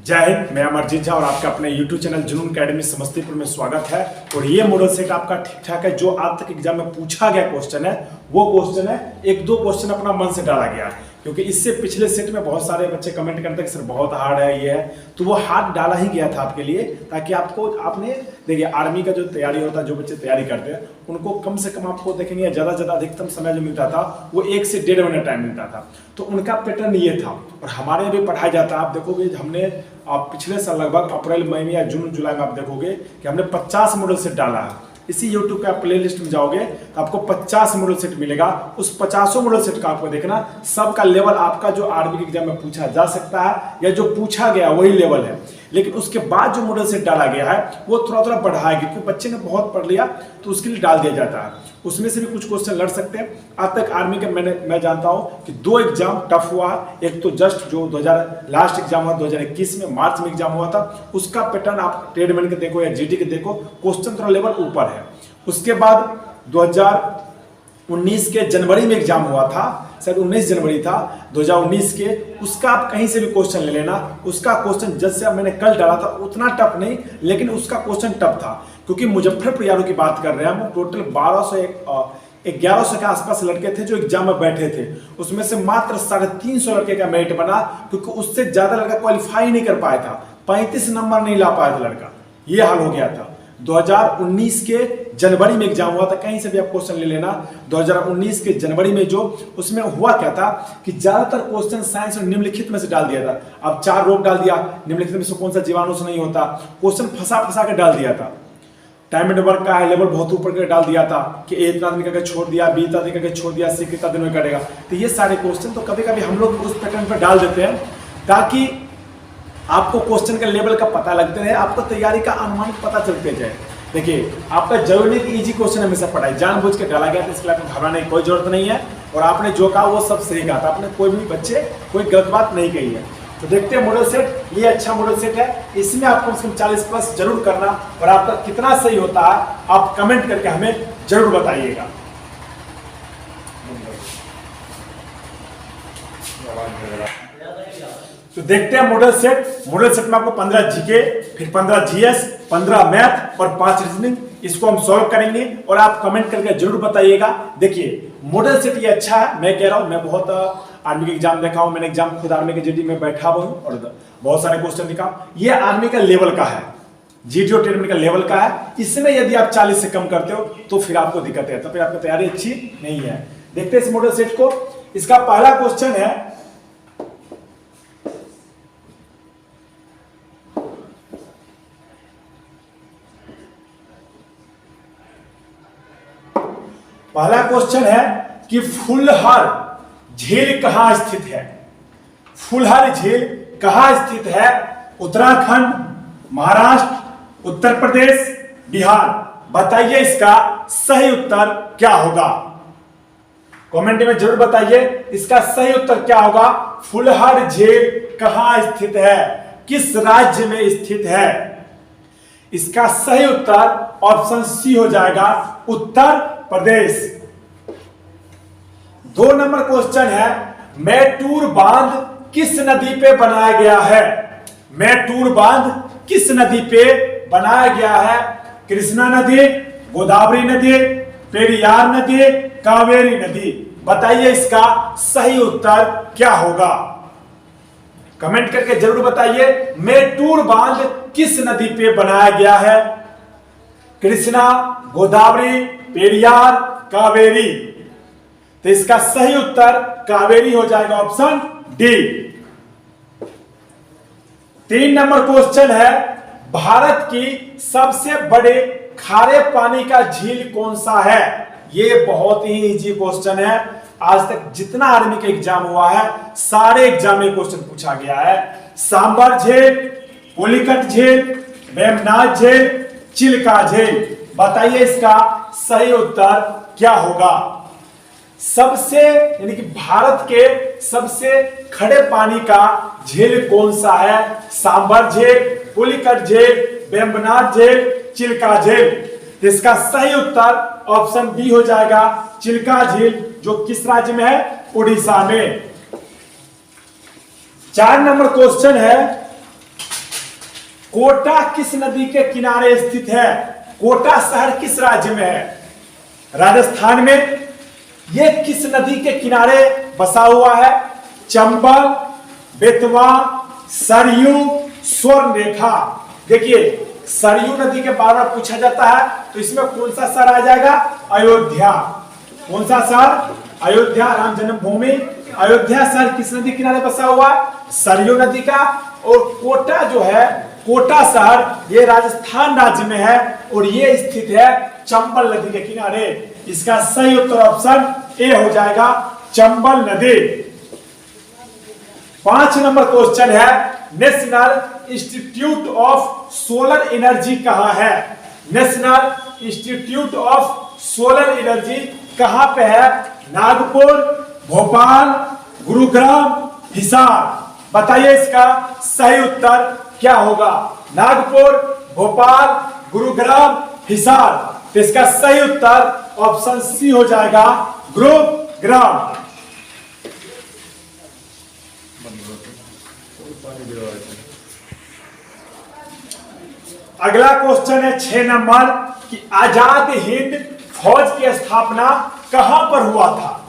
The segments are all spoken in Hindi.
जय हिंद, मैं अमरजीत झा और आपका अपने YouTube चैनल जुनून अकेडमी समस्तीपुर में स्वागत है। और ये मॉडल सेट आपका ठीक ठाक है। जो आज तक एग्जाम में पूछा गया क्वेश्चन है वो क्वेश्चन है, एक दो क्वेश्चन अपना मन से डाला गया है, क्योंकि इससे पिछले सेट में बहुत सारे बच्चे कमेंट करते हैं कि सर बहुत हार्ड है ये है, तो वो हार्ड डाला ही गया था आपके लिए, ताकि आपने देखिए आर्मी का जो तैयारी होता है, जो बच्चे तैयारी करते हैं उनको कम से कम आपको देखेंगे ज़्यादा से ज़्यादा अधिकतम समय जो मिलता था वो 1 से 1.5 महीना टाइम मिलता था। तो उनका पैटर्न ये था और हमारे भी पढ़ाया जाता है। आप देखोगे हमने पिछले साल लगभग अप्रैल मई में या जून जुलाई में आप देखोगे कि हमने 50 मॉडल सेट डाला है। इसी YouTube पे आप प्ले लिस्ट में जाओगे तो आपको 50 मॉडल सेट मिलेगा। उस 50 मॉडल सेट का आपको देखना, सबका लेवल आपका जो आर्मी के एग्जाम में पूछा जा सकता है या जो पूछा गया वही लेवल है। लेकिन उसके बाद जो मॉडल सेट डाला गया है वो थोड़ा थोड़ा बढ़ाएगा, क्योंकि बच्चे ने बहुत पढ़ लिया तो उसके लिए डाल दिया जाता है। उसमें से भी कुछ क्वेश्चन लड़ सकते हैं। आज तक आर्मी के मैं जानता हूं कि 2 एग्जाम टफ हुआ। एक तो जस्ट जो 2000 लास्ट एग्जाम हुआ 2021 में मार्च में एग्जाम हुआ था, उसका पैटर्न आप ट्रेडमैन के देखो या जीडी के देखो, क्वेश्चन थोड़ा लेवल ऊपर है। उसके बाद 2019 के जनवरी में एग्जाम हुआ था, शायद 19 जनवरी था 2019 के, उसका आप कहीं से भी क्वेश्चन ले लेना। उसका क्वेश्चन जैसे मैंने कल डाला था उतना टफ नहीं, लेकिन उसका क्वेश्चन टफ था, क्योंकि मुजफ्फरपुर यारों की बात कर रहे हैं हम। टोटल 1100 के आसपास लड़के थे जो एग्जाम में बैठे थे, उसमें से मात्र 350 लड़के का मेरिट बना, क्योंकि उससे ज्यादा लड़का क्वालिफाई नहीं कर पाया था। 35 नंबर नहीं ला पाया था लड़का, ये हाल हो गया था। 2019 के जनवरी में एग्जाम हुआ था, कहीं से भी आप क्वेश्चन ले लेना। 2019 के जनवरी में जो उसमें हुआ क्या था कि ज्यादातर क्वेश्चन साइंस और निम्नलिखित में से डाल दिया था। अब 4 रोग डाल दिया, निम्नलिखित में से कौन सा जीवाणु से नहीं होता, क्वेश्चन फंसा के डाल दिया था। टाइम एंड वर्क का लेवल बहुत ऊपर करके डाल दिया था कि ए इतना दिन करके छोड़ दिया, बी इतना दिन करके छोड़ दिया, सी कितना दिन में करेगा। तो ये सारे क्वेश्चन तो कभी कभी हम लोग उस पैटर्न पर डाल देते हैं ताकि आपको क्वेश्चन के लेवल का पता लगते रहे, आपको तैयारी का अनुमान पता चलते जाए। देखिए आपका जरूरी नहीं कि इजी क्वेश्चन हमेशा पढ़ाई, जानबूझ के डाला गया था, इसके लिए आपको घबराने की कोई जरूरत नहीं है। और आपने जो कहा वो सब सही कहा था, आपने कोई भी बच्चे कोई गलत बात नहीं कही है। तो देखते हैं मॉडल सेट, ये अच्छा मॉडल सेट है, इसमें आपको 40 प्लस जरूर करना। और आपका कितना सही होता है आप कमेंट करके हमें जरूर बताइएगा। तो देखते हैं मॉडल सेट। मॉडल सेट में आपको 15 जीके, फिर 15 जीएस, 15 मैथ और 5 रीजनिंग, इसको हम सॉल्व करेंगे और आप कमेंट करके जरूर बताइएगा। देखिए मॉडल सेट ये अच्छा है, मैं कह रहा हूं, मैं बहुत आर्मी के एग्जाम देखा हूं, मैंने एग्जाम खुद आर्मी के जीडी में बैठा हुआ हूं और बहुत सारे क्वेश्चन दिखा। ये आर्मी का लेवल का है, जीडी और ट्रेडमेन का लेवल का है। इसमें यदि आप 40 से कम करते हो तो फिर आपको दिक्कत है, तो फिर आपकी तैयारी अच्छी नहीं है। देखते हैं इस मॉडल सेट को। इसका पहला क्वेश्चन है, पहला क्वेश्चन है कि फुलहर झील कहां स्थित है। फुलहर झील कहां स्थित है? उत्तराखंड, महाराष्ट्र, उत्तर प्रदेश, बिहार। बताइए इसका सही उत्तर क्या होगा, कमेंट में जरूर बताइए इसका सही उत्तर क्या होगा। फुलहर झील कहां स्थित है, किस राज्य में स्थित है? इसका सही उत्तर ऑप्शन सी हो जाएगा, उत्तर प्रदेश। 2 नंबर क्वेश्चन है, मैटूर बांध किस नदी पे बनाया गया है? मैटूर बांध किस नदी पे बनाया गया है? कृष्णा नदी, गोदावरी नदी, पेरियार नदी, कावेरी नदी। बताइए इसका सही उत्तर क्या होगा, कमेंट करके जरूर बताइए। मैटूर बांध किस नदी पे बनाया गया है? कृष्णा, गोदावरी, पेरियार, कावेरी। तो इसका सही उत्तर कावेरी हो जाएगा, ऑप्शन डी। 3 नंबर क्वेश्चन है, भारत की सबसे बड़े खारे पानी का झील कौन सा है? ये बहुत ही इजी क्वेश्चन है। आज तक जितना आर्मी का एग्जाम हुआ है सारे एग्जाम में क्वेश्चन पूछा गया है। सांबर झील, पुलिकट झील, वेमनाथ झील, चिल्का झील। बताइए इसका सही उत्तर क्या होगा। सबसे यानी कि भारत के सबसे खड़े पानी का झील कौन सा है? सांबर झील, पुलिकट झील, वेम्बनाथ झील, चिल्का झील। इसका सही उत्तर ऑप्शन बी हो जाएगा, चिल्का झील, जो किस राज्य में है? उड़ीसा में। 4 नंबर क्वेश्चन है, कोटा किस नदी के किनारे स्थित है? कोटा शहर किस राज्य में है? राजस्थान में। ये किस नदी के किनारे बसा हुआ है? चंबल, बेतवा, सरयू, स्वर्णरेखा। देखिए सरयू नदी के बारे में पूछा जाता है, तो इसमें कौन सा शहर आ जाएगा? अयोध्या। कौन सा शहर? अयोध्या, राम जन्मभूमि। अयोध्या शहर किस नदी किनारे बसा हुआ है? सरयू नदी का। और कोटा जो है, कोटा शहर ये राजस्थान राज्य में है और ये स्थित है चंबल नदी के किनारे। इसका सही उत्तर ऑप्शन ए हो जाएगा, चंबल नदी। 5 नंबर क्वेश्चन है, national institute of solar energy कहां है? National institute of solar energy कहां पे है? नागपुर, भोपाल, गुरुग्राम, हिसार। बताइए इसका सही उत्तर क्या होगा? नागपुर, भोपाल, गुरुग्राम, हिसार। तो इसका सही उत्तर ऑप्शन सी हो जाएगा, गुरुग्राम। अगला क्वेश्चन है 6 नंबर कि आजाद हिंद फौज की स्थापना कहां पर हुआ था?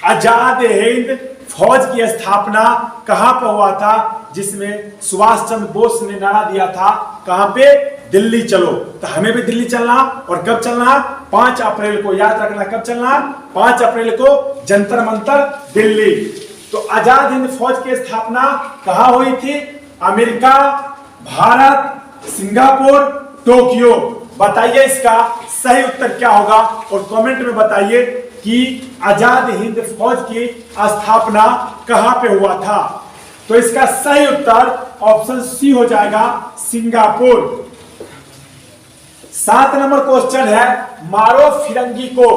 आजाद हिंद फौज की स्थापना कहां पर हुआ था? जिसमें सुभाष चंद्र बोस ने नारा दिया था, कहां पे? दिल्ली चलो। तो हमें भी दिल्ली चलना, और कब चलना? 5 अप्रैल को। याद रखना कब चलना? 5 अप्रैल को जंतर मंतर दिल्ली। तो आजाद हिंद फौज की स्थापना कहां हुई थी? America, Bharat, Singapore, Tokyo. बताइए इसका सही उत्तर क्या होगा और कमेंट में बताइए कि आजाद हिंद फौज की स्थापना कहां पे हुआ था। तो इसका सही उत्तर ऑप्शन सी हो जाएगा, सिंगापुर। 7 नंबर क्वेश्चन है, मारो फिरंगी को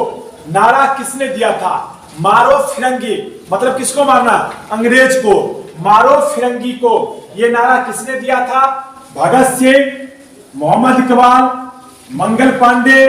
नारा किसने दिया था? मारो फिरंगी मतलब किसको मारना? अंग्रेज को। मारो फिरंगी को यह नारा किसने दिया था? भगत सिंह, मोहम्मद इकबाल, मंगल पांडे,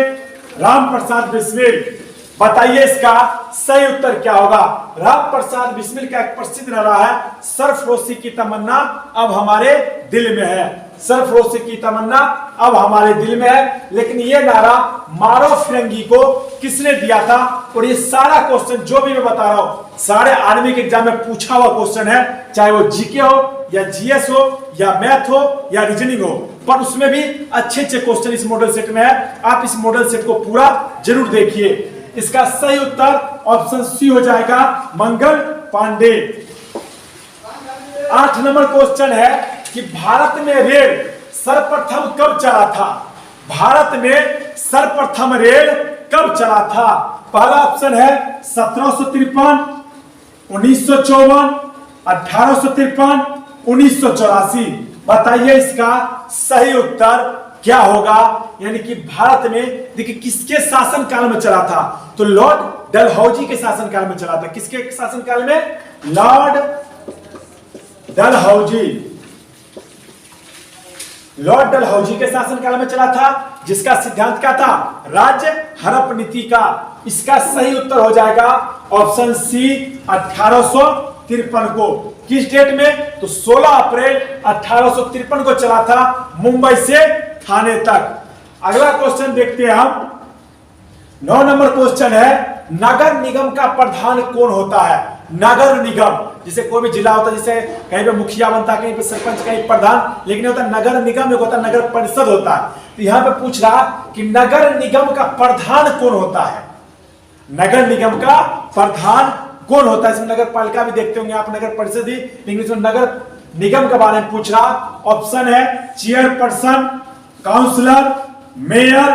राम प्रसाद बिस्मिल। बताइए इसका सही उत्तर क्या होगा? राम प्रसाद बिस्मिल का एक प्रसिद्ध नारा है, सरफरोशी की तमन्ना अब हमारे दिल में है। सरफरोशी की तमन्ना अब हमारे दिल में है। लेकिन यह नारा मारो फिरंगी को किसने दिया था? और ये सारा क्वेश्चन जो भी मैं बता रहा हूं सारे आर्मी के एग्जाम में पूछा हुआ क्वेश्चन है, चाहे वो जीके हो या जीएस हो या मैथ हो या रीजनिंग हो, पर उसमें भी अच्छे अच्छे क्वेश्चन इस मॉडल सेट में है। आप इस मॉडल सेट को पूरा जरूर देखिए। इसका सही उत्तर ऑप्शन सी हो जाएगा, मंगल पांडे। 8 नंबर क्वेश्चन है कि भारत में रेल सर्वप्रथम कब चला था? भारत में सर्वप्रथम रेल कब चला था? पहला ऑप्शन है 1753, 1954, 1853, 1984। बताइए इसका सही उत्तर क्या होगा? यानी कि भारत में देखिए किसके शासन काल में चला था? तो लॉर्ड डलहौजी के शासन काल में चला था। किसके शासन काल में? लॉर्ड डलहौजी। लॉर्ड डलहौजी के शासनकाल में चला था, जिसका सिद्धांत क्या था? राज्य हड़प नीति का। इसका सही उत्तर हो जाएगा ऑप्शन सी, 1853 को। किस डेट में? तो 16 अप्रैल 1853 को चला था, मुंबई से थाने तक। अगला क्वेश्चन देखते हैं हम। 9 नंबर क्वेश्चन है, नगर निगम का प्रधान कौन होता है? नगर निगम, जैसे कोई भी जिला होता है, जैसे कहीं पे मुखिया बनता है, कहीं पे सरपंच, कहीं प्रधान, लेकिन होता नगर निगम, एक होता नगर परिषद होता है। तो यहां पे पूछ रहा कि नगर निगम का प्रधान कौन होता है? नगर निगम का प्रधान कौन होता है? इसमें नगर पालिका भी देखते होंगे आप, नगर परिषद ही, इंग्लिश में नगर निगम के बारे में पूछ रहा। ऑप्शन है chairperson, councillor, mayor,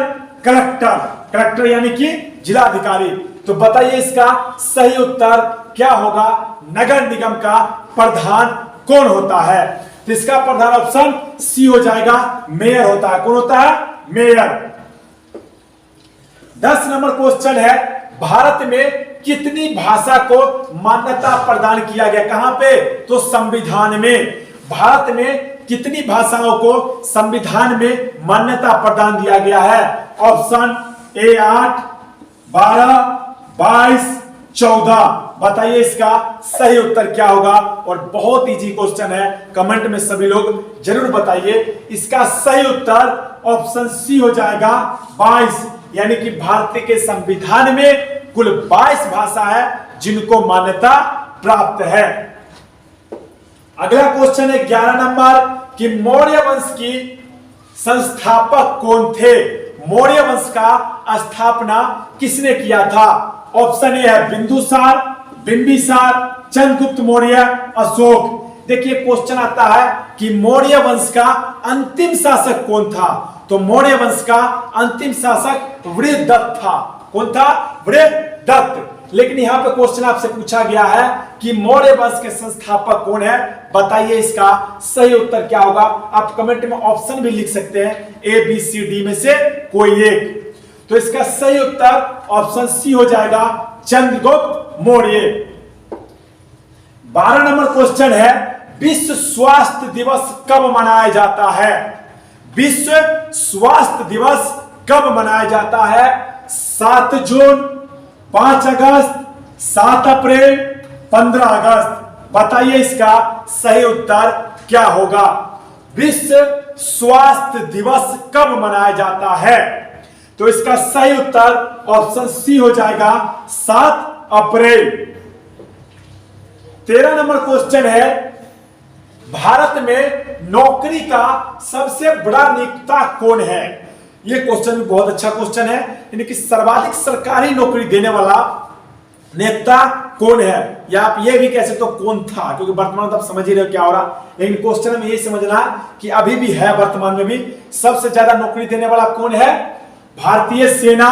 collector. Collector यानी कि जिलाधिकारी। तो बताइए इसका सही उत्तर क्या होगा? नगर निगम का प्रधान कौन होता है? तो इसका प्रधान ऑप्शन सी हो जाएगा, मेयर होता है। कौन होता है? मेयर। 10 नंबर क्वेश्चन है, भारत में कितनी भाषा को मान्यता प्रदान किया गया? कहां पे? तो संविधान में। भारत में कितनी भाषाओं को संविधान में मान्यता प्रदान दिया गया है? ऑप्शन ए 8, 12, 22, 14। बताइए इसका सही उत्तर क्या होगा। और बहुत इजी क्वेश्चन है, कमेंट में सभी लोग जरूर बताइए। इसका सही उत्तर ऑप्शन सी हो जाएगा 22, यानी कि भारत के संविधान में कुल 22 भाषा है जिनको मान्यता प्राप्त है। अगला क्वेश्चन है 11 नंबर कि मौर्य वंश की संस्थापक कौन थे। मौर्य वंश का स्थापना किसने किया था। ऑप्शन ए है बिंदुसार, बिंबिसार, चंद्रगुप्त मौर्य, अशोक। देखिए क्वेश्चन आता है कि मौर्य वंश का अंतिम शासक कौन था। तो मौर्य वंश का अंतिम शासक वृहदत्त था। कौन था? वृहदत्त। लेकिन यहां पे क्वेश्चन आपसे पूछा गया है कि मौर्य वंश के संस्थापक कौन है, बताइए इसका सही उत्तर क्या होगा। आप कमेंट में ऑप्शन भी लिख सकते हैं, ए बी सी डी में से कोई एक। तो इसका सही उत्तर ऑप्शन सी हो जाएगा, चंद्रगुप्त मौर्य। 12 नंबर क्वेश्चन है विश्व स्वास्थ्य दिवस कब मनाया जाता है। विश्व स्वास्थ्य दिवस कब मनाया जाता है। 7 जून, 5 अगस्त, 7 अप्रैल, 15 अगस्त। बताइए इसका सही उत्तर क्या होगा। विश्व स्वास्थ्य दिवस कब मनाया जाता है। तो इसका सही उत्तर ऑप्शन सी हो जाएगा, 7 अप्रैल। 13 नंबर क्वेश्चन है भारत में नौकरी का सबसे बड़ा नियोक्ता कौन है। यह क्वेश्चन बहुत अच्छा क्वेश्चन है, यानी कि सर्वाधिक सरकारी नौकरी देने वाला नियोक्ता कौन है, या आप ये भी कह सकते हो कौन था, क्योंकि वर्तमान में आप समझ ही रहे हो क्या हो रहा। लेकिन क्वेश्चन में यही समझना कि अभी भी है, वर्तमान में भी सबसे ज्यादा नौकरी देने वाला कौन है। भारतीय सेना,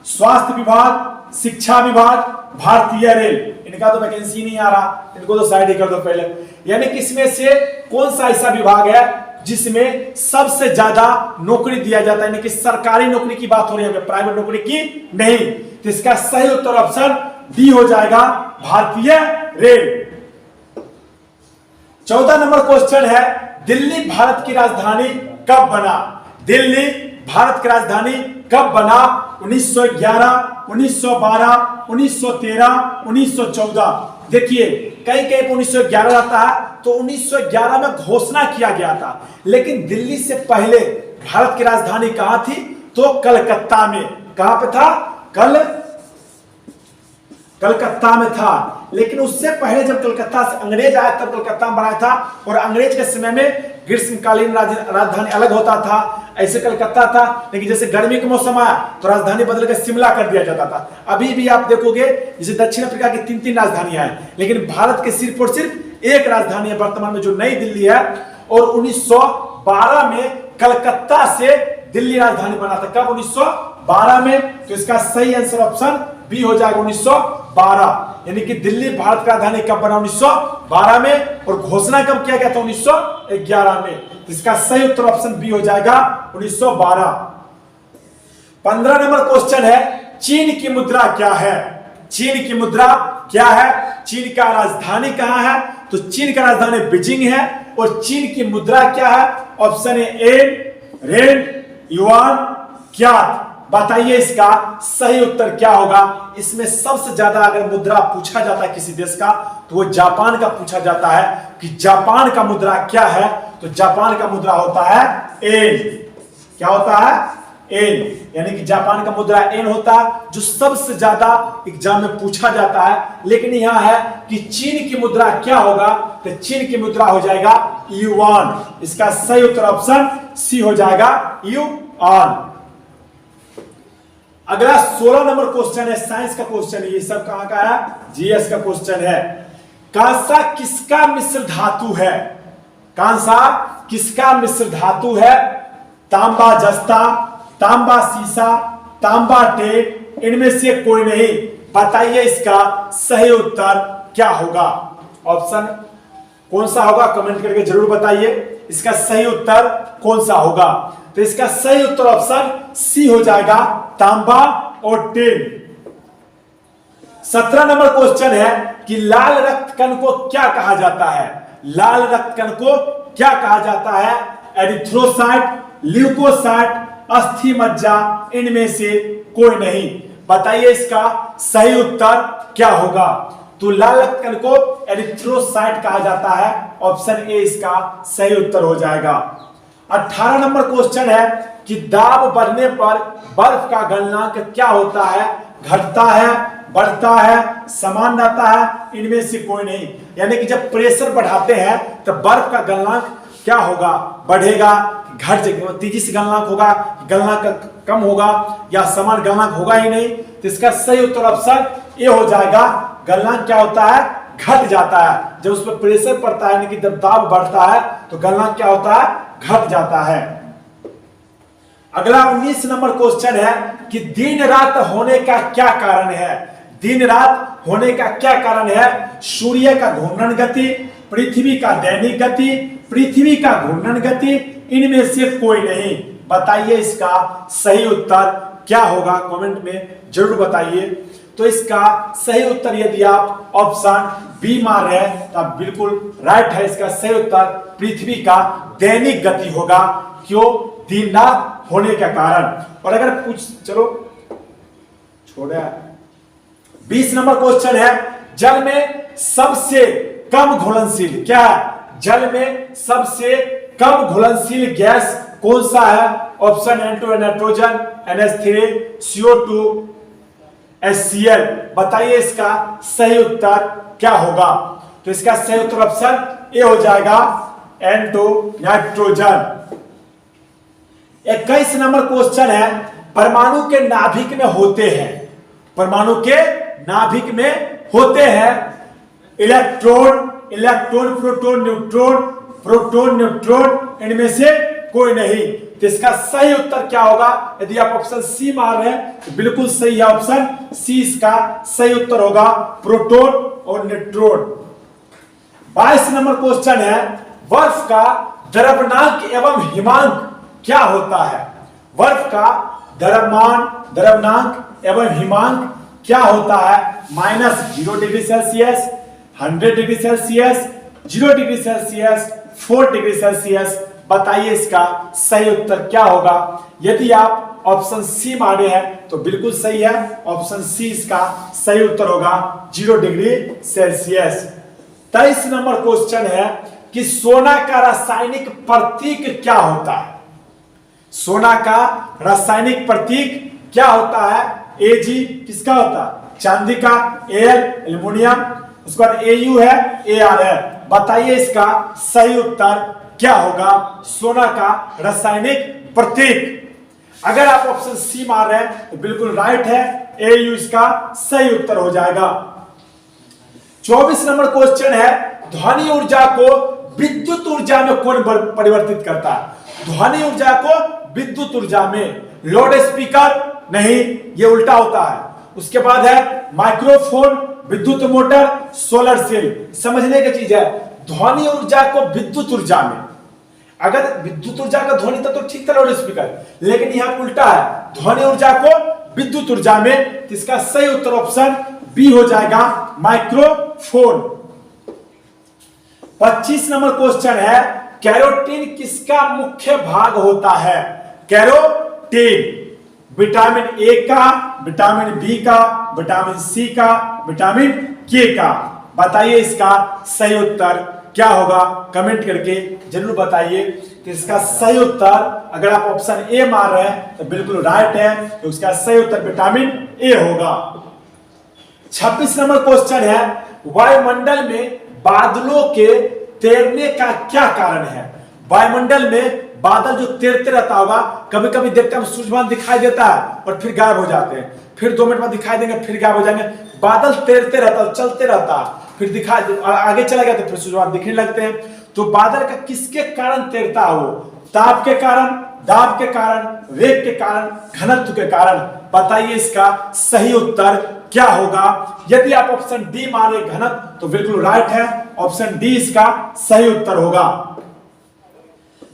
स्वास्थ्य विभाग, शिक्षा विभाग, भारतीय रेल। इनका तो वैकेंसी नहीं आ रहा, इनको तो साइड ही कर दो पहले। यानी कि इसमें से कौन सा ऐसा विभाग है जिसमें सबसे ज्यादा नौकरी दिया जाता है, यानी कि सरकारी नौकरी की बात हो रही है, प्राइवेट नौकरी की नहीं। तो इसका सही उत्तर ऑप्शन डी हो जाएगा, भारतीय रेल। 14 नंबर क्वेश्चन है दिल्ली भारत की राजधानी कब बना। दिल्ली भारत की राजधानी कब बना। 1911, 1912, 1913, 1914। देखिए कहीं कहीं 1911 आता है, तो 1911 में घोषणा किया गया था, लेकिन दिल्ली से पहले भारत की राजधानी कहां थी, तो कलकत्ता में। कहां पे था? कलकत्ता में था। लेकिन उससे पहले जब कलकत्ता से अंग्रेज आया तब कलकत्ता में बनाया था, और अंग्रेज के समय में ग्रीष्मकालीन राजधानी अलग होता था, ऐसे कलकत्ता था। लेकिन जैसे गर्मी का मौसम आया तो राजधानी बदल के शिमला कर दिया जाता था। अभी भी आप देखोगे जैसे दक्षिण अफ्रीका की 3-3 राजधानियां हैं, लेकिन भारत के सिर्फ और सिर्फ एक राजधानी है वर्तमान में, जो नई दिल्ली है। और 1912 में कलकत्ता से दिल्ली राजधानी बना था। कब? 1912 में। तो इसका सही आंसर ऑप्शन बी हो जाएगा, 1912। यानी कि दिल्ली भारत की राजधानी कब बना? 1912 में। और घोषणा कब किया गया था? 1911 में। तो इसका सही उत्तर ऑप्शन बी हो जाएगा, 1912। 15 नंबर क्वेश्चन है चीन की मुद्रा क्या है। चीन की मुद्रा क्या है। चीन का राजधानी कहां है? तो चीन का राजधानी बीजिंग है। और चीन की मुद्रा क्या है? Option A rand, yuan, kyat. बताइए इसका सही उत्तर क्या होगा। इसमें सबसे ज्यादा अगर मुद्रा पूछा जाता है किसी देश का, तो वो जापान का पूछा जाता है कि जापान का मुद्रा क्या है। तो जापान का मुद्रा होता है एन। क्या होता है? एन। यानी कि जापान का मुद्रा एन होता है, जो सबसे ज्यादा एग्जाम में पूछा जाता है। लेकिन यहां है कि चीन की मुद्रा क्या होगा, तो चीन की मुद्रा हो जाएगा युआन। इसका सही उत्तर ऑप्शन सी हो जाएगा, युआन। अगला 16 नंबर क्वेश्चन है, साइंस का क्वेश्चन है। ये सब कहां का है? जीएस का क्वेश्चन है। कांसा किसका मिश्र धातु है। कांसा किसका मिश्र धातु है। तांबा जस्ता, तांबा सीसा, तांबा टेप, इनमें से कोई नहीं। बताइए इसका सही उत्तर क्या होगा। ऑप्शन कौन सा होगा, कमेंट करके जरूर बताइए इसका सही उत्तर कौन सा होगा। तो इसका सही उत्तर ऑप्शन सी हो जाएगा, तांबा और टेन। 17 नंबर क्वेश्चन है कि लाल रक्त कण को क्या कहा जाता है। लाल रक्त कण को क्या कहा जाता है। एरिथ्रोसाइट, ल्यूकोसाइट, अस्थि मज्जा, इनमें से कोई नहीं। बताइए इसका सही उत्तर क्या होगा। तो लाल रक्त कण को एरिथ्रोसाइट कहा जाता है। ऑप्शन ए इसका सही उत्तर हो जाएगा। 18 नंबर क्वेश्चन है कि दाब बढ़ने पर बर्फ का गलनांक क्या होता है? घटता है, बढ़ता है, समान रहता है, इनमें से कोई नहीं। यानी कि जब प्रेशर बढ़ाते हैं तो बर्फ का गलनांक क्या होगा? बढ़ेगा, घट जाएगा, तेजी से गलनांक होगा, गलनांक कम होगा, या समान गलनांक होगा ही नहीं। तो इसका सही उत्तर ऑप्शन ए हो जाएगा। गलनांक क्या होता है? घट जाता है। जब उस पर प्रेशर पड़ता है यानी कि जब दाब बढ़ता है तो गलनांक क्या होता है? घट जाता है। अगला 19 नंबर क्वेश्चन है कि दिन रात होने का क्या कारण है? दिन रात होने का क्या कारण है? सूर्य का घूर्णन गति, पृथ्वी का दैनिक गति, पृथ्वी का घूर्णन गति, इनमें से कोई नहीं। बताइए इसका सही उत्तर क्या होगा? कमेंट में जरूर बताइए। तो इसका सही उत्तर यदि आप ऑप्शन बी मार रहे हैं तो आप बिल्कुल राइट है। इसका सही उत्तर पृथ्वी का दैनिक गति होगा। क्यों? दिन रात होने का कारण। और अगर चलो छोड़े 20 नंबर क्वेश्चन है, जल में सबसे कम घुलनशील क्या है? जल में सबसे कम घुलनशील गैस कौन सा है? Option N2 nitrogen, NH3, CO2, HCl। बताइए इसका सही उत्तर क्या होगा? तो इसका सही उत्तर ऑप्शन ए हो जाएगा, N2 नाइट्रोजन। 21 नंबर क्वेश्चन है, परमाणु के नाभिक में होते हैं, परमाणु के नाभिक में होते हैं electron, proton, neutron, proton, neutron, इनमें से कोई नहीं। तो इसका सही उत्तर क्या होगा? यदि आप ऑप्शन सी मार रहे हैं तो बिल्कुल सही है। ऑप्शन सी इसका सही उत्तर होगा, प्रोटॉन और न्यूट्रॉन। 22 नंबर क्वेश्चन है, बर्फ का द्रव्यमान एवं हिमांक क्या होता है? बर्फ का द्रव्यमान एवं हिमांक क्या होता है? -0 degree Celsius, 100 degree Celsius, 0 degree Celsius, 4 degree Celsius. बताइए इसका सही उत्तर क्या होगा? यदि आप ऑप्शन सी मारे हैं तो बिल्कुल सही है। ऑप्शन सी इसका सही उत्तर होगा, 0 डिग्री सेल्सियस। 23 नंबर क्वेश्चन है कि सोना का रासायनिक प्रतीक क्या होता है? सोना का रासायनिक प्रतीक क्या होता है? Ag किसका होता है? चांदी का, Al एल्युमिनियम, उसके बाद Au है, Ar है। बताइए इसका सही उत्तर क्या होगा? सोना का रासायनिक प्रतीक। अगर आप ऑप्शन सी मार रहे हैं तो बिल्कुल राइट है, Au इसका सही उत्तर हो जाएगा। 24 नंबर क्वेश्चन है, ध्वनि ऊर्जा को विद्युत ऊर्जा में कौन परिवर्तित करता है? ध्वनि ऊर्जा को विद्युत ऊर्जा में लाउड स्पीकर नहीं, ये उल्टा होता है। उसके बाद है माइक्रोफोन, विद्युत मोटर, सोलर सेल। समझने की चीज है, ध्वनि ऊर्जा को विद्युत ऊर्जा में, अगर विद्युत ऊर्जा का ध्वनि था तो ठीक था लाउड स्पीकर, लेकिन यहां उल्टा है, ध्वनि ऊर्जा को विद्युत ऊर्जा में। इसका सही उत्तर ऑप्शन बी हो जाएगा, माइक्रोफोन। 25 नंबर क्वेश्चन है, कैरोटीन किसका मुख्य भाग होता है? कैरोटीन विटामिन ए का, विटामिन बी का, विटामिन सी का, विटामिन के का। बताइए इसका सही उत्तर क्या होगा? कमेंट करके जरूर बताइए। तो इसका सही उत्तर अगर आप ऑप्शन ए मार रहे हैं तो बिल्कुल राइट है, तो इसका सही उत्तर विटामिन ए होगा। 26 नंबर क्वेश्चन है, वायुमंडल में बादलों के तैरने का क्या कारण है? वायुमंडल में बादल जो तैरते रहता होगा, कभी कभी देखते हैं सूर्यमान दिखाई देता है और फिर गायब हो जाते हैं, फिर 2 मिनट बाद दिखाई देंगे, फिर गायब हो जाएंगे। बादल तैरते रहता है, चलते रहता है, फिर दिखाई आगे चला गया तो फिर सूर्यमान दिखने लगते हैं। तो बादल का किसके कारण तैरता है? वो ताप के कारण, दाब के कारण, वेग के कारण, घनत्व के कारण। बताइए इसका सही उत्तर क्या होगा? यदि आप ऑप्शन डी मारे घनत्व तो बिल्कुल राइट है, ऑप्शन डी इसका सही उत्तर होगा।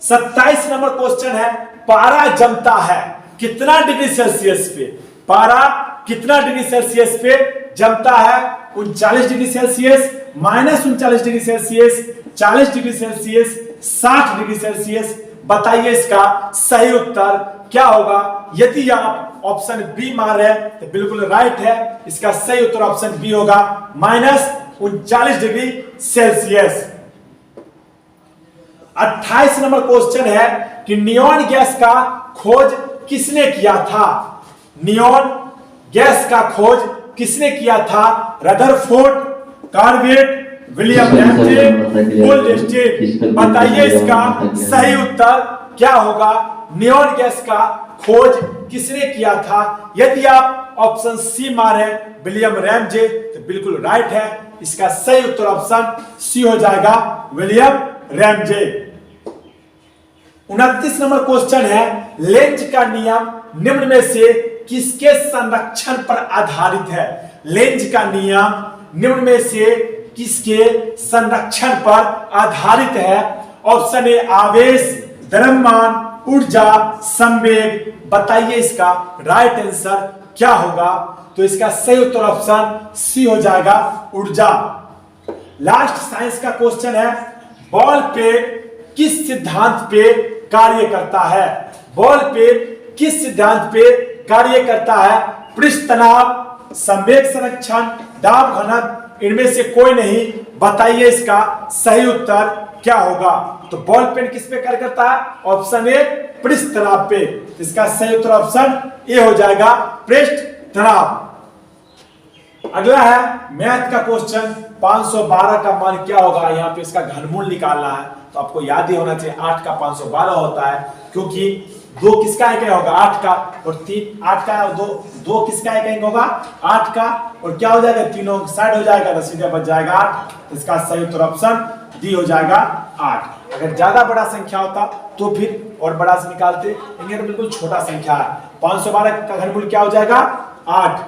27 नंबर क्वेश्चन है, पारा जमता है कितना डिग्री सेल्सियस पे? पारा कितना डिग्री सेल्सियस पे जमता है? 39 degree Celsius, -39 degree Celsius, 40 degree Celsius, 60 degree Celsius, बताइए इसका सही उत्तर क्या होगा। यदि आप ऑप्शन बी मान रहे हैं तो बिल्कुल राइट है। इसका सही उत्तर ऑप्शन बी होगा -39 डिग्री सेल्सियस। 28 नंबर क्वेश्चन है कि नियॉन गैस का खोज किसने किया था। नियॉन गैस का खोज किसने किया था। Rutherford, corvette, William Ramsay, Goldstein. बताइए इसका सही उत्तर क्या होगा। नियॉन गैस का खोज किसने किया था। यदि आप ऑप्शन सी मारे विलियम रैमजे तो बिल्कुल राइट है। इसका सही उत्तर ऑप्शन सी हो जाएगा, विलियम रैमजे। 29 नंबर क्वेश्चन है लेंज का नियम निम्न में से किसके संरक्षण पर आधारित है। लेंज का नियम निम्न में से किसके संरक्षण पर आधारित है। ऑप्शन ए आवेश, द्रव्यमान, ऊर्जा, संवेग। बताइए इसका राइट आंसर क्या होगा। तो इसका सही उत्तर ऑप्शन सी हो जाएगा, ऊर्जा। लास्ट साइंस का क्वेश्चन है बॉल पे किस सिद्धांत पे कार्य करता है। बॉल पे किस सिद्धांत पे कार्य करता है। पृष्ठ तनाव, संवेग संरक्षण, दाब घनत्व, इनमें से कोई नहीं। बताइए इसका सही उत्तर क्या होगा। तो बॉल पेन किस पे कार्य करता है। ऑप्शन ए पृष्ठ तनाव पे। इसका सही उत्तर ऑप्शन ए हो जाएगा, पृष्ठ तनाव। अगला है मैथ का क्वेश्चन। 512 का मान क्या होगा। यहाँ पे इसका घनमूल निकालना है तो आपको याद ही होना चाहिए 8 का 512 होता है, क्योंकि 2 किसका एक होगा 8 का, और 3 8 का, 2 किसका एक होगा 8 का, और क्या हो जाएगा तीनों साइड हो जाएगा तो सीधे बच जाएगा 8। तो इसका सही उत्तर ऑप्शन डी हो जाएगा 8। अगर ज्यादा बड़ा संख्या होता तो फिर और बड़ा से निकालते, ये तो बिल्कुल छोटा संख्या है। 512 का घनमूल क्या हो जाएगा 8।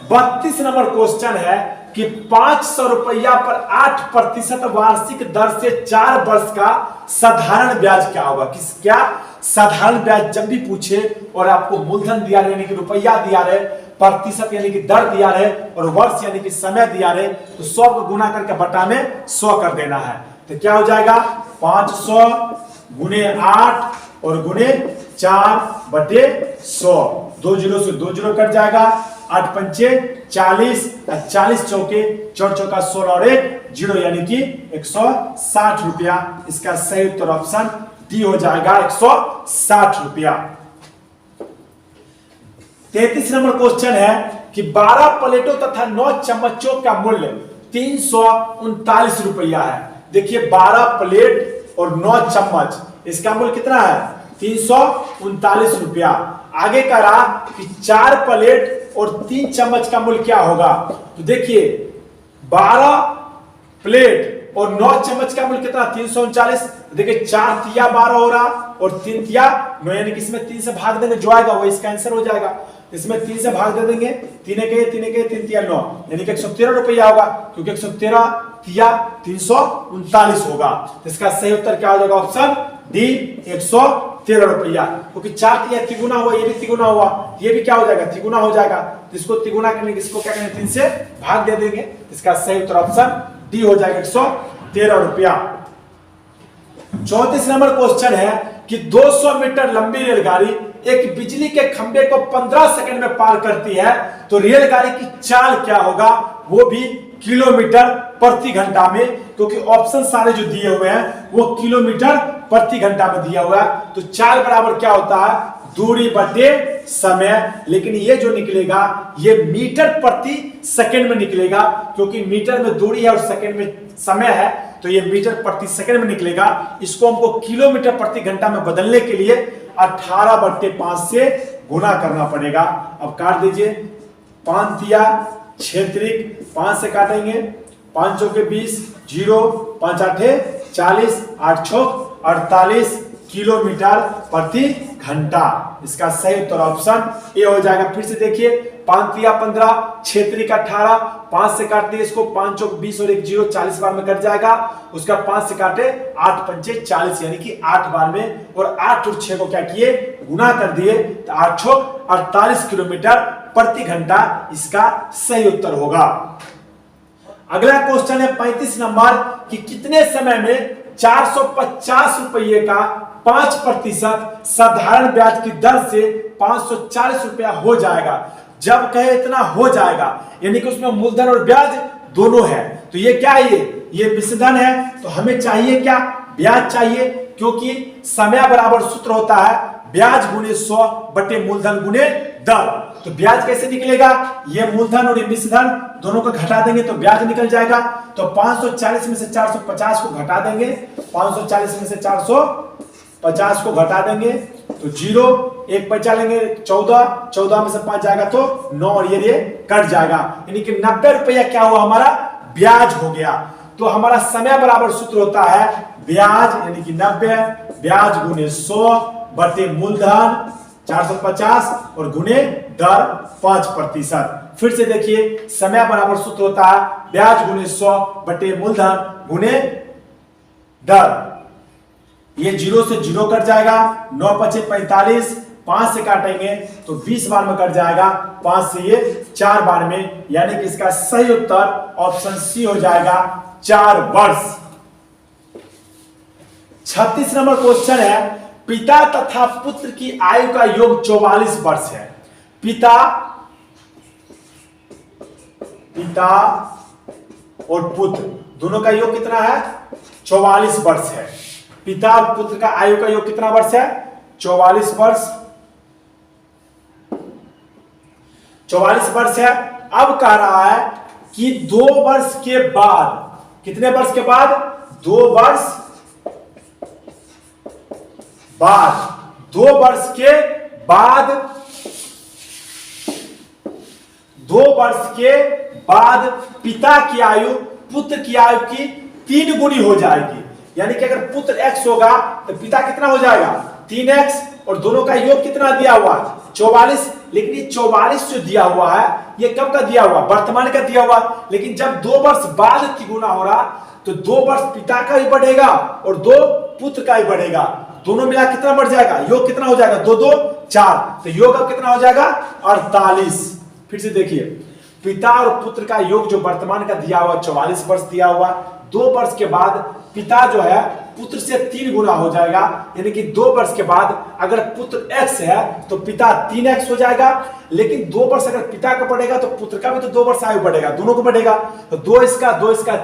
32 नंबर क्वेश्चन है कि 500 रुपया पर 8% वार्षिक दर से 4 वर्ष का साधारण ब्याज क्या होगा। क्या साधारण ब्याज जब भी पूछे और आपको मूलधन दिया रहे यानी कि रुपया दिया रहे, प्रतिशत यानी कि दर दिया रहे, और वर्ष यानी कि समय दिया रहे, तो 100 को गुना करके बटा में 100 कर देना है। तो क्या हो जाएगा 500 गुने 8 और गुने 4/100। 2 जीरो से 2 जीरो कट जाएगा। 8 पंचे 40, 40 चौके 4 चौका 16 और 1 जीरो यानी कि 160 रुपया। इसका सही उत्तर ऑप्शन डी हो जाएगा, 160 रुपया। 33 नंबर क्वेश्चन है कि 12 प्लेटों तथा 9 चम्मचों का मूल्य 339 रुपया है। देखिए 12 प्लेट और 9 चम्मच, इसका मूल्य कितना है 339 रुपया। आगे का रहा कि 4 प्लेट और 3 चम्मच का मूल्य क्या होगा। तो देखिए 12 प्लेट और 9 चम्मच का मूल्य कितना 339। देखिए 4 तिया 12 हो रहा और 3 तिया 9, यानी कि इसमें 3 से भाग देंगे जो आएगा वो इसका आंसर हो जाएगा। इसमें 3 से भाग दे देंगे, 3 के 3 तिया 9 यानी कि 113 रुपया होगा, क्योंकि 113 तिया 339 होगा। तो इसका सही उत्तर क्या हो जाएगा ऑप्शन डी 113 रुपया, क्योंकि 4 तिया तिगुना हुआ, ये भी तिगुना हुआ, ये भी क्या हो जाएगा तिगुना हो जाएगा। तो इसको तिगुना करने इसको क्या करेंगे 3 से भाग दे देंगे। इसका सही उत्तर ऑप्शन डी हो जाएगा 113 रुपया। 34 नंबर क्वेश्चन है कि 200 मीटर लंबी रेलगाड़ी एक बिजली के खंभे को 15 सेकंड में पार करती है, तो रेलगाड़ी की चाल क्या होगा, वो भी किलोमीटर प्रति घंटा में, क्योंकि ऑप्शन सारे जो दिए हुए हैं वो किलोमीटर प्रति घंटा में दिया हुआ है। तो चाल बराबर क्या होता है दूरी बटे समय, लेकिन ये जो निकलेगा ये मीटर प्रति सेकंड में निकलेगा, क्योंकि मीटर में दूरी है और सेकंड में समय है, तो ये मीटर प्रति सेकंड में निकलेगा। इसको हमको किलोमीटर प्रति घंटा में बदलने के लिए 18/5 से गुना करना पड़ेगा। अब काट दीजिए, 5 तिया 6 त्रिक 5 से काटेंगे, 5 चौके 20, 0 5 8 40, 8 छौक 48 किलोमीटर प्रति घंटा। इसका सही उत्तर ऑप्शन ए हो जाएगा। फिर से देखिए 5 तिया 15, 6 त्रिक 18, 5 से काट दिए इसको, 5 चौक 20 और 1 0 40 बार में कट जाएगा। उसका 5 से काटे 8 पंचे 40 यानी कि 8 बार में, और 8 और 6 को क्या किए गुना कर दिए, तो 8 छौक 48 किलोमीटर प्रति घंटा इसका सही उत्तर होगा। अगला क्वेश्चन है 35 नंबर कि कितने समय में 450 रुपये का 5% साधारण ब्याज की दर से 540 रुपया हो जाएगा। जब कहे इतना हो जाएगा यानी कि उसमें मूलधन और ब्याज दोनों है। तो ये क्या है, ये मिश्रधन है। तो हमें चाहिए क्या, ब्याज चाहिए, क्योंकि समय बराबर सूत्र होता है ब्याज गुणे 100 बटे मूलधन गुणे दर। तो ब्याज कैसे निकलेगा, ये मूलधन और ये मिश्रधन दोनों को घटा देंगे तो ब्याज निकल जाएगा। तो 540 में से 450 को घटा देंगे, 540 में से 450 को घटा देंगे तो 0, एक बचा लेंगे 14, 14 में से 5 जाएगा तो 9 और ये कट जाएगा, यानी कि 90 रुपया क्या हुआ हमारा ब्याज हो गया। तो हमारा समय बराबर सूत्र होता है ब्याज यानी कि 90 ब्याज गुणे 100 बटे मूलधन 450 और गुणे दर 5%। फिर से देखिए समय बराबर सूत्र होता है ब्याज गुणे 100 बटे मूलधन गुणे दर। ये 0 से 0 कट जाएगा, 9 पचे 45, 5 से काटेंगे तो 20 बार में कट जाएगा, 5 से ये 4 बार में, यानी कि इसका सही उत्तर ऑप्शन सी हो जाएगा 4 वर्ष। 36 नंबर क्वेश्चन है पिता तथा पुत्र की आयु का योग 44 वर्ष है। पिता और पुत्र दोनों का योग कितना है, 44 वर्ष है। पिता और पुत्र का आयु का योग कितना वर्ष है, 44 वर्ष। 44 वर्ष है। अब कह रहा है कि 2 वर्ष के बाद, कितने वर्ष के बाद, 2 वर्ष बाद, 2 वर्ष के बाद, 2 वर्ष के बाद पिता की आयु पुत्र की आयु की 3 गुनी हो जाएगी। यानी कि अगर पुत्र x होगा तो पिता कितना हो जाएगा 3x, और दोनों का योग कितना दिया हुआ 44। लेकिन ये 44 जो दिया हुआ है ये कब का दिया हुआ, वर्तमान का दिया हुआ। लेकिन जब 2 वर्ष बाद तिगुना हो रहा तो 2 वर्ष पिता का ही बढ़ेगा और 2 पुत्र का ही बढ़ेगा, दोनों मिला कितना बढ़ जाएगा, योग कितना हो जाएगा 2 2 4, तो योग अब कितना हो जाएगा 48। फिर से देखिए पिता और पुत्र का योग जो वर्तमान का दिया हुआ 44 वर्ष दिया हुआ, 2 वर्ष के बाद पिता जो है पुत्र से 3 गुना हो जाएगा, यानी कि 2 वर्ष के बाद अगर पुत्र x है तो पिता 3x हो जाएगा। लेकिन 2 वर्ष अगर पिता का बढ़ेगा तो पुत्र का भी तो 2 वर्ष आयु बढ़ेगा, दोनों को बढ़ेगा। तो 2 इसका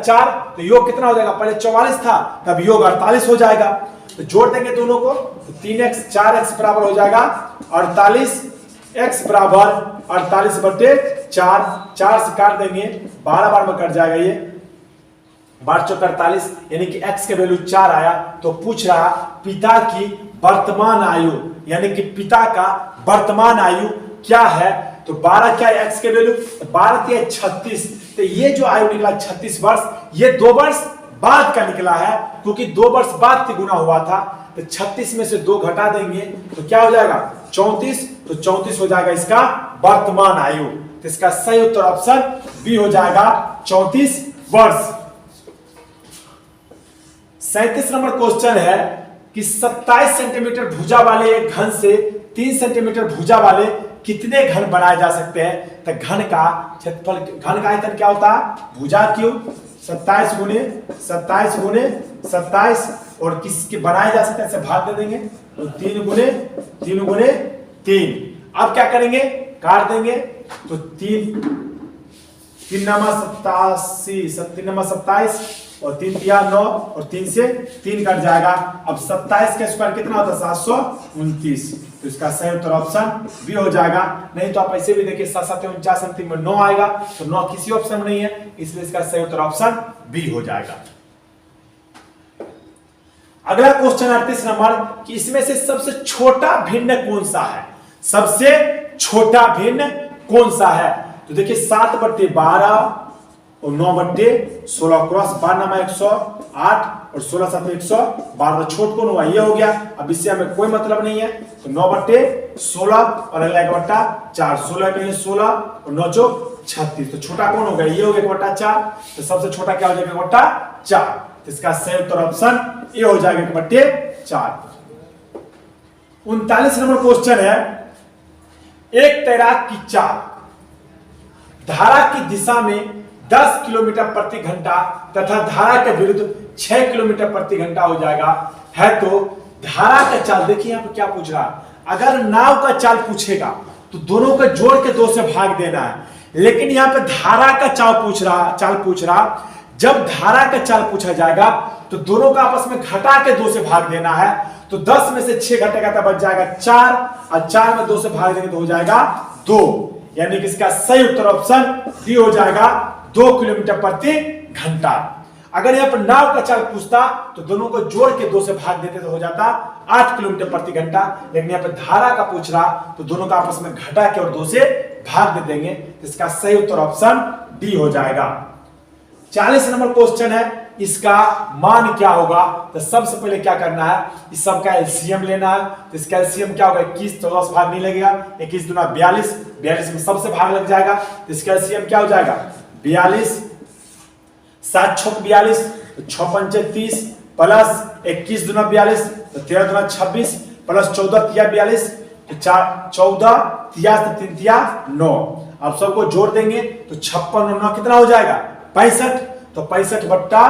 4, तो योग कितना हो जाएगा, पहले 44 था तब योग 48 हो जाएगा। तो जोड़ देंगे दोनों को तो 3x 4x बराबर हो जाएगा 48, x बराबर 48 बटे 4, 4 से काट देंगे 12 बार में कट जाएगा, ये 12 चौक 48, यानी कि x के वैल्यू 4 आया। तो पूछ रहा पिता की वर्तमान आयु, यानी कि पिता का वर्तमान आयु क्या है। तो 12 क्या है x के वैल्यू, 12 क्या 36, तो ये जो आयु निकला 36 वर्ष, ये 2 वर्ष बाद का निकला है, क्योंकि 2 वर्ष बाद तिगुना हुआ था। तो 36 में से 2 घटा देंगे तो क्या हो जाएगा 34, तो 34 हो जाएगा इसका वर्तमान आयु। तो इसका सही उत्तर ऑप्शन बी हो जाएगा 34 वर्ष। 37 नंबर क्वेश्चन है कि 27 सेंटीमीटर भुजा वाले एक घन से 3 सेंटीमीटर भुजा वाले कितने घन बनाए जा सकते हैं। तो घन का क्षेत्रफल, घन का आयतन क्या होता है, भुजा क्यूब 27 गुने 27 और किसके बनाए जा सकते हैं, ऐसे भाग दे देंगे तो 3 गुने 3। अब क्या करेंगे, काट देंगे तो 3 नमा 27 और 3 तिया 9 और 3 से 3 कट जाएगा। अब 27 का स्क्वायर कितना होता है 729, तो इसका सही उत्तर ऑप्शन बी हो जाएगा। नहीं तो आप ऐसे भी देखिए 7 7 49 अंतिम में 9 आएगा, तो 9 किसी ऑप्शन में नहीं है, इसलिए इसका सही उत्तर ऑप्शन बी हो जाएगा। अगला क्वेश्चन 38 नंबर कि इसमें से सबसे छोटा भिन्न कौन सा है, सबसे छोटा भिन्न कौन सा है। तो देखिए 7/12 और 9/16 क्रॉस 12 108 और 16 7 112, छोट कौन हुआ, ये हो गया। अब इससे हमें कोई मतलब नहीं है, तो 9/16 और अगला 1/4, 16 कहीं 16 और 9 चौक 36, तो छोटा कौन हो गया, ये हो गया 1/4, तो सबसे छोटा क्या हो जाएगा 1/4, तो इसका सही उत्तर ऑप्शन ए हो जाएगा 1/4। 39 नंबर क्वेश्चन है एक तैराक की चाल धारा की दिशा में 10 किलोमीटर प्रति घंटा तथा धारा के विरुद्ध 6 किलोमीटर प्रति घंटा हो जाएगा। है तो धारा का चाल देखिए यहाँ पे क्या पूछ रहा है, अगर नाव का चाल पूछेगा तो दोनों को जोड़ के 2 से भाग देना है, लेकिन यहाँ पे धारा का चाल पूछ रहा। जब धारा का चाल पूछा जाएगा तो दोनों का आपस में घटा के 2 से भाग देना है। तो 10 में से 6 घटेगा तो बच जाएगा 4, और 4 में 2 से भाग देंगे तो हो जाएगा 2, यानी कि इसका सही उत्तर ऑप्शन डी हो जाएगा 2 किलोमीटर प्रति घंटा। अगर यहाँ पर नाव का चाल पूछता तो दोनों को जोड़ के 2 से भाग देते तो हो जाता 8 किलोमीटर प्रति घंटा, लेकिन यहाँ पर धारा का पूछ रहा तो दोनों का आपस में घटा के और 2 से भाग दे देंगे, तो इसका सही उत्तर ऑप्शन डी हो जाएगा। 40 नंबर क्वेश्चन है, इसका मान क्या होगा। तो सबसे पहले क्या करना है, इस सब का एलसीएम लेना है। तो इसका एलसीएम क्या होगा, 21, 14 से भाग नहीं लगेगा, 21 दूना 42, 42 में सबसे भाग लग जाएगा। तो इसका एलसीएम क्या हो जाएगा, 42, 7 छक 42, तो 6 पंचे 30, प्लस 21 दूना 42, तो 13 दूना 26, प्लस 14 तिया 42, तो 14 तिया 3 तिया 9। अब सबको जोड़ देंगे तो 56 और 9 कितना हो जाएगा, 65। तो 65 बट्टा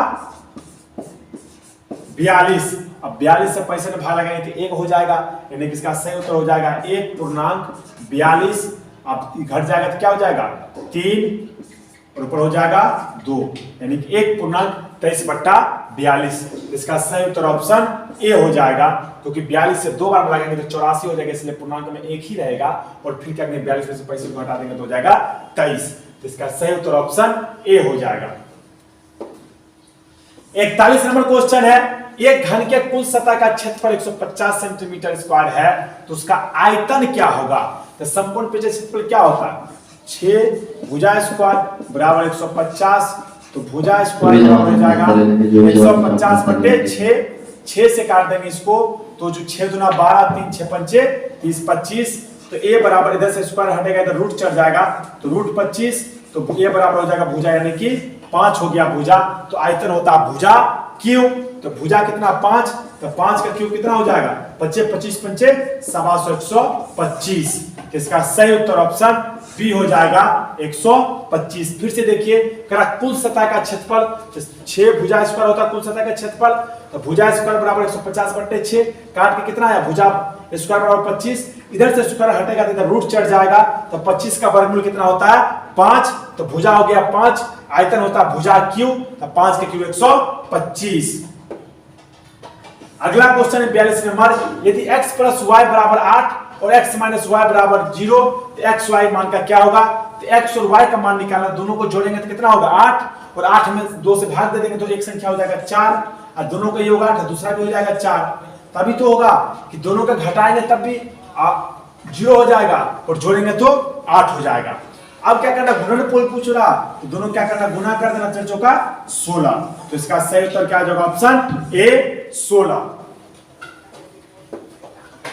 42, अब 42 से 65 में भाग लगाएंगे तो 1 हो जाएगा, यानी कि इसका सही उत्तर हो जाएगा 1.42। अब घट जाएगा तो क्या हो जाएगा 3 और ऊपर हो जाएगा 2, यानी कि 1.23 बट्टा 42। इसका सही उत्तर ऑप्शन ए हो जाएगा, क्योंकि 42 से 2 बार लगाएंगे तो 84 हो जाएगा, इसलिए पूर्णांक में 1 ही रहेगा। और फिर क्या करेंगे, 42 में से 65 को हटा देंगे तो हो जाएगा 23। तो इसका सही उत्तर ऑप्शन ए हो जाएगा। 41 नंबर क्वेश्चन है, एक घन के कुल सतह का क्षेत्रफल 150 सेंटीमीटर स्क्वायर है, तो उसका आयतन क्या होगा। तो संपूर्ण पेज क्षेत्रफल क्या होता है, 6 भुजा स्क्वायर बराबर 150, तो भुजा स्क्वायर बराबर हो जाएगा 150 बटे 6 से काट देंगे इसको, तो जो 6 दूना 12, 3 6 पंचे 30, 25। तो ए बराबर इधर से स्क्वायर हटेगा, इधर रूट चढ़ जाएगा, तो रूट 25, तो ए बराबर हो जाएगा भुजा यानी कि 5 हो गया भुजा। तो आयतन होता है भुजा क्यूब, तो भुजा कितना 5, तो 5 का क्यूब कितना हो जाएगा 25, 25 पंचे 125। इसका सही उत्तर ऑप्शन बी हो जाएगा 125। फिर से देखिए, कुल सतह का क्षेत्रफल 6 भुजा स्क्वायर होता है कुल सतह का क्षेत्रफल, तो भुजा स्क्वायर बराबर 150 बटे 6, काट के कितना आया भुजा स्क्वायर बराबर 25, इधर से स्क्वायर हटेगा तो इधर रूट चढ़ जाएगा, तो 25 का वर्गमूल कितना होता है 5, तो भुजा हो गया 5, आयतन होता है भुजा क्यूब, तो 5 के क्यूब 125। अगला क्वेश्चन है 42 नंबर, यदि x प्लस वाई बराबर 8 और x माइनस वाई बराबर 0, तो x y मान का क्या होगा। तो x और y का मान निकालना, दोनों को जोड़ेंगे तो कितना होगा 8, और 8 में 2 से भाग दे देंगे तो एक संख्या हो जाएगा 4, और दोनों का ये होगा 8, दूसरा भी हो जाएगा 4। तभी तो होगा कि दोनों का घटाएंगे तब भी 0 हो जाएगा, और जोड़ेंगे तो 8 हो जाएगा। अब क्या करना, गुणनफल पूछ रहा, तो दोनों क्या करना, गुना कर देना, 4 चौका 16। तो इसका सही उत्तर क्या होगा, ऑप्शन ए 16।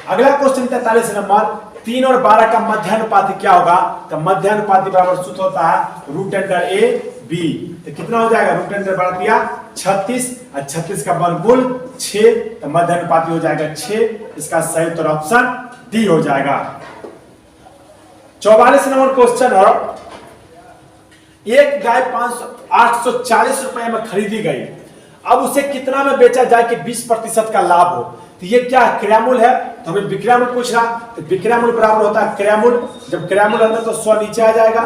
अगला क्वेश्चन 43 नंबर, 3 और 12 का मध्यानुपाती क्या होगा। तो मध्यानुपाती बराबर सूत्र होता है रूट अंडर ए बी, तो कितना हो जाएगा, रूट अंडर बढ़ दिया 36, और 36 का वर्गमूल 6, तो मध्यानुपाती हो जाएगा 6। इसका सही उत्तर ऑप्शन डी हो जाएगा। 44 नंबर क्वेश्चन है, एक गाय 840 रुपए में खरीदी गई, अब उसे कितना में बेचा जाए कि 20% का लाभ हो। तो ये क्या क्रियामूल है, तो हमें विक्रयमूल पूछ रहा, तो विक्रयमूल बराबर होता है क्रियामूल, जब क्रियामूल अंदर तो 100 नीचे आ जाएगा,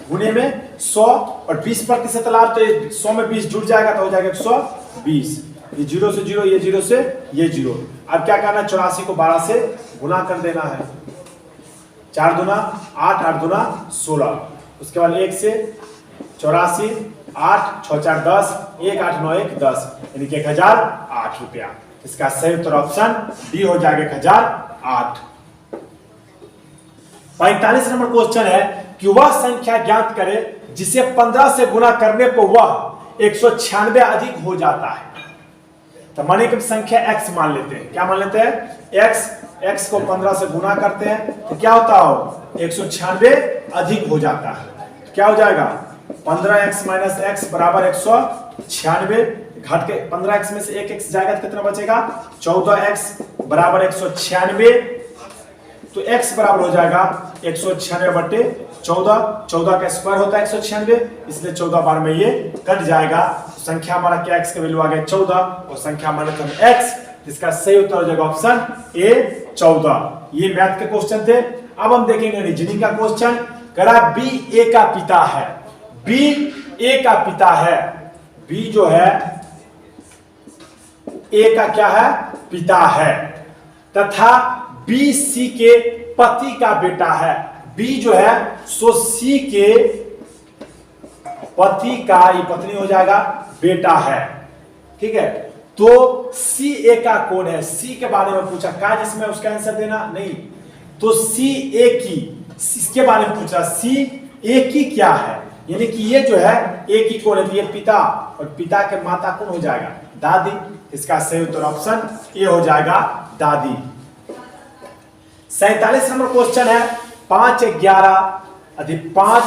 गुने में 100 और 20% लाभ, तो 100 में 20 जुड़ जाएगा तो हो जाएगा 120। ये 0 से 0, ये 0 से ये 0। अब क्या करना, 84 को 12 से गुना कर देना है, 4 दूना 8, 8 दूना 16, उसके बाद 1 से 84, 8 6 4 10, 1 8 9 1 10, यानी कि 1008 रुपया। इसका सही उत्तर ऑप्शन डी हो जाएगा 1008। 45 नंबर क्वेश्चन है कि वह संख्या ज्ञात करे जिसे 15 से गुना करने पर वह 196 अधिक हो जाता है। तो माने कि संख्या x मान लेते हैं, क्या मान लेते हैं x को 15 से गुना करते हैं तो क्या होता हो 196 अधिक हो जाता है। तो क्या हो जाएगा 15x माइनस x बराबर 196, घट के 15x में से 1x जाएगा तो कितना बचेगा 14x बराबर 196, तो x बराबर हो जाएगा 196 बटे 14, 14 का स्क्वायर होता है 196, इसलिए 14 बार में ये कट जाएगा। तो संख्या हमारा क्या x का वैल्यू आ गया 14 और संख्या हमारे तो x, इसका सही उत्तर हो जाएगा ऑप्शन ए 14। ये मैथ के क्वेश्चन थे। अब हम देखेंगे रीजनिंग का क्वेश्चन। करा बी ए का पिता है, बी ए का पिता है, बी जो है ए का क्या है पिता है, तथा बी सी के पति का बेटा है। बी जो है सो सी के पति का, ये पत्नी हो जाएगा, बेटा है। ठीक है, तो सी ए का कौन है, सी के बारे में पूछा, का जिसमें उसका आंसर देना नहीं, तो सी ए की, इसके बारे में पूछा, सी ए की क्या है, यानी कि ये जो है ए की कौन है, तो ये पिता, और पिता के माता कौन हो जाएगा दादी। इसका सही उत्तर ऑप्शन ए हो जाएगा दादी। 47 नंबर क्वेश्चन है 5 11 अधिक 5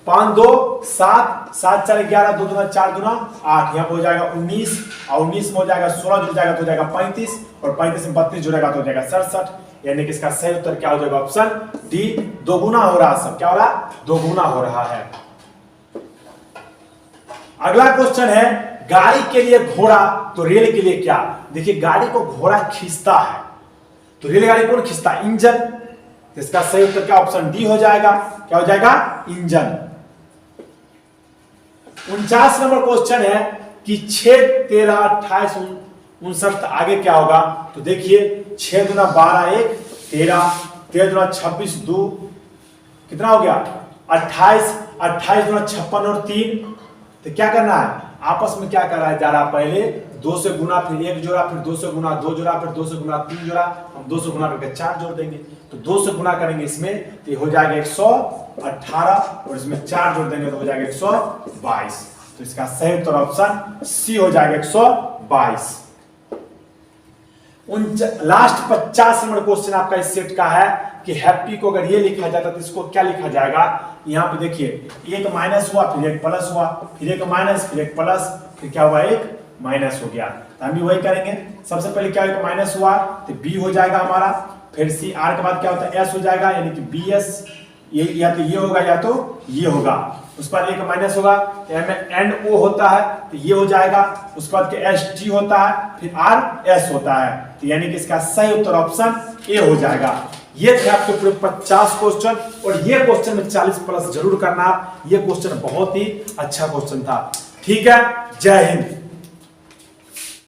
5 2 7 7 4 11 2 दूना 4 दूना 8, यहाँ पे हो जाएगा 19 और 19 में हो जाएगा 16 जुड़ जाएगा तो हो जाएगा 35 और 35 में 32 जुड़ेगा तो हो जाएगा 67, यानी कि इसका सही उत्तर क्या हो जाएगा ऑप्शन डी, दोगुना हो रहा। सब क्या हो रहा, दोगुना हो रहा है। अगला क्वेश्चन है गाड़ी के लिए घोड़ा तो रेल के लिए क्या। देखिए गाड़ी को घोड़ा खींचता है, तो रेलगाड़ी कौन खींचता है, इंजन। तो इसका सही उत्तर क्या ऑप्शन डी हो जाएगा, क्या हो जाएगा इंजन। 49 नंबर क्वेश्चन है कि 6 13 28 59 आगे क्या होगा, तो देखिए 6 दूना 12 1 13 13 दूना 26 2 कितना हो गया 28 28 दूना 56 और 3, तो क्या करना है आपस में क्या कर रहा है जा रहा, पहले 2 से गुना फिर 1 जोड़ा फिर 2 से गुना 2 जोड़ा फिर 2 से गुना 3 जोड़ा, हम 2 से गुना करके 4 जोड़ देंगे, तो 2 से गुना करेंगे इसमें तो हो जाएगा 118 और इसमें 4 जोड़ देंगे तो हो जाएगा 122। तो इसका सही उत्तर ऑप्शन सी हो जाएगा 122। लास्ट 50 नंबर क्वेश्चन आपका इस सेट का है कि हैप्पी को अगर ये लिखा जाता तो इसको क्या लिखा जाएगा। यहाँ पे देखिए एक माइनस हुआ फिर एक प्लस हुआ फिर एक माइनस फिर एक प्लस फिर क्या हुआ एक माइनस हो गया, तो हम भी वही करेंगे। सबसे पहले क्या एक माइनस हुआ तो बी हो जाएगा हमारा, फिर सी आर के बाद क्या होता है एस हो जाएगा, यानी कि बी एस, ये या तो ये होगा या तो ये होगा। उसके बाद एक माइनस होगा तो में एन ओ होता है तो ये हो जाएगा, उसके बाद एस टी होता है फिर आर एस होता है, तो यानी कि इसका सही उत्तर ऑप्शन ए हो जाएगा। ये थे आपके पूरे 50 क्वेश्चन और ये क्वेश्चन में 40 प्लस जरूर करना। ये क्वेश्चन बहुत ही अच्छा क्वेश्चन था। ठीक है, जय हिंद।